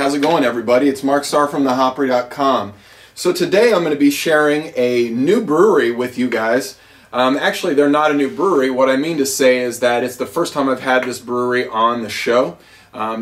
how's it going, everybody? It's Mark Starr from thehopry.com. So today I'm going to be sharing a new brewery with you guys. Actually, they're not a new brewery. What I mean to say is that it's the first time I've had this brewery on the show.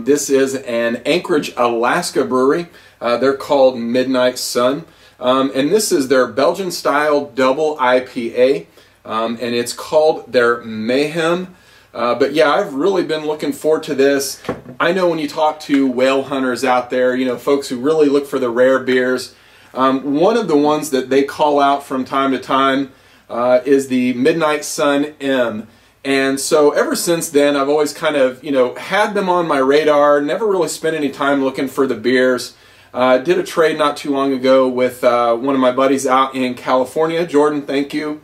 This is an Anchorage, Alaska brewery. They're called Midnight Sun. And this is their Belgian-style double IPA. And it's called their Mayhem. But yeah, I've really been looking forward to this. I know when you talk to whale hunters out there, you know, folks who really look for the rare beers, one of the ones that they call out from time to time is the Midnight Sun M. And so ever since then, I've always kind of, you know, had them on my radar, never really spent any time looking for the beers. Did a trade not too long ago with one of my buddies out in California. Jordan, thank you.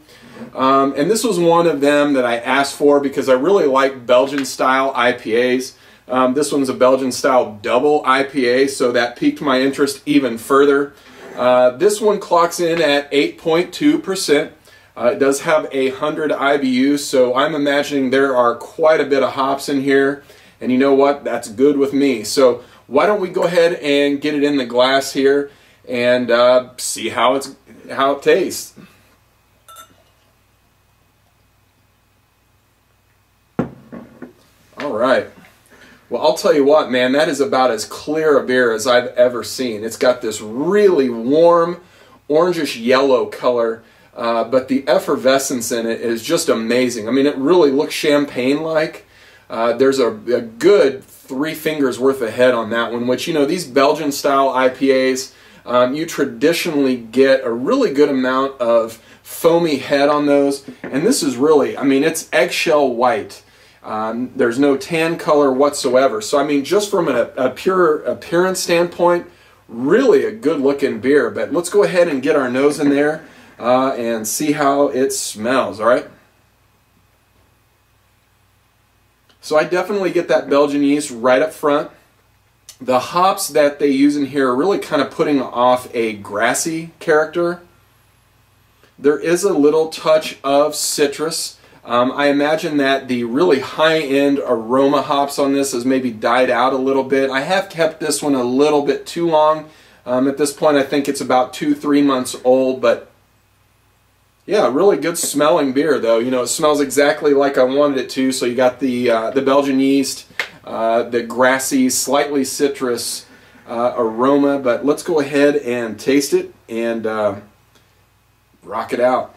And this was one of them that I asked for because I really like Belgian-style IPAs. This one's a Belgian-style double IPA, so that piqued my interest even further. This one clocks in at 8.2%. It does have 100 IBUs, so I'm imagining there are quite a bit of hops in here. And you know what? That's good with me. So why don't we go ahead and get it in the glass here and see how it tastes. All right. Well, I'll tell you what, man, that is about as clear a beer as I've ever seen. It's got this really warm, orangish yellow color, but the effervescence in it is just amazing. I mean, it really looks champagne-like. There's a good 3 fingers worth of head on that one, which, you know, these Belgian-style IPAs, you traditionally get a really good amount of foamy head on those, and this is really, I mean, it's eggshell white. There's no tan color whatsoever. So, I mean, just from a pure appearance standpoint, really a good looking beer. But let's go ahead and get our nose in there and see how it smells, all right? So I definitely get that Belgian yeast right up front. The hops that they use in here are really kind of putting off a grassy character. There is a little touch of citrus. I imagine that the really high-end aroma hops on this has maybe died out a little bit. I have kept this one a little bit too long. At this point, I think it's about 2-3 months old, but yeah, really good smelling beer, though. You know, it smells exactly like I wanted it to. So you got the Belgian yeast, the grassy, slightly citrus aroma. But let's go ahead and taste it and rock it out.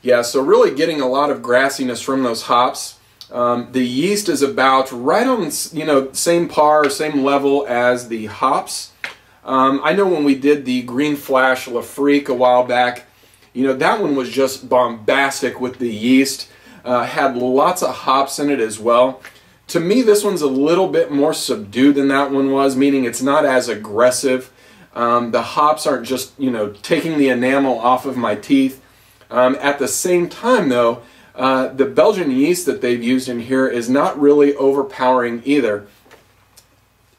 Yeah, so really getting a lot of grassiness from those hops. The yeast is about right on, you know, same par, same level as the hops. I know when we did the Green Flash Lafrique a while back, you know, that one was just bombastic with the yeast. Had lots of hops in it as well. To me, this one's a little bit more subdued than that one was, meaning it's not as aggressive. The hops aren't just, you know, taking the enamel off of my teeth. At the same time, though, the Belgian yeast that they've used in here is not really overpowering either.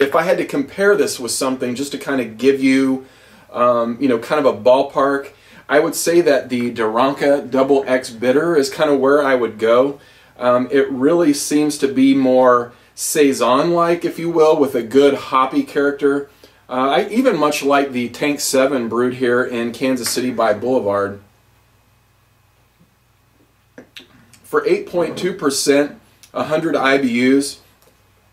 If I had to compare this with something just to kind of give you, you know, kind of a ballpark, I would say that the Daranka Double X Bitter is kind of where I would go. It really seems to be more Saison-like, if you will, with a good hoppy character. I even much like the Tank 7 brewed here in Kansas City by Boulevard. For 8.2%, 100 IBUs,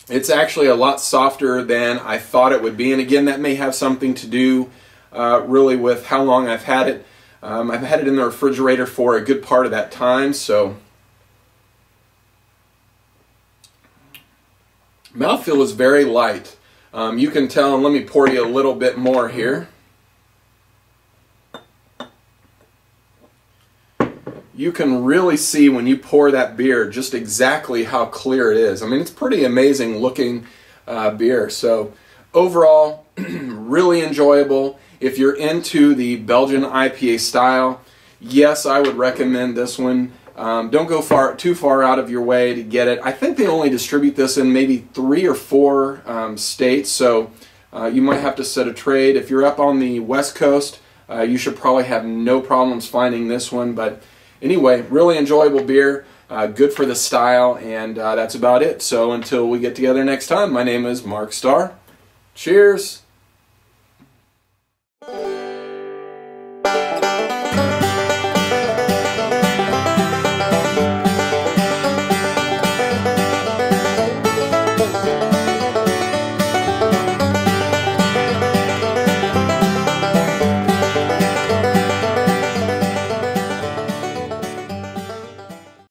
it's actually a lot softer than I thought it would be. And again, that may have something to do really with how long I've had it. I've had it in the refrigerator for a good part of that time. So, mouthfeel is very light. You can tell, and let me pour you a little bit more here. You can really see when you pour that beer just exactly how clear it is. I mean, it's pretty amazing looking beer. So overall, really enjoyable. If you're into the Belgian IPA style, yes, I would recommend this one. Don't go too far out of your way to get it. I think they only distribute this in maybe 3 or 4 states, so you might have to set a trade. If you're up on the West Coast, you should probably have no problems finding this one, but Anyway, really enjoyable beer, good for the style, and that's about it. So until we get together next time, my name is Mark Starr. Cheers!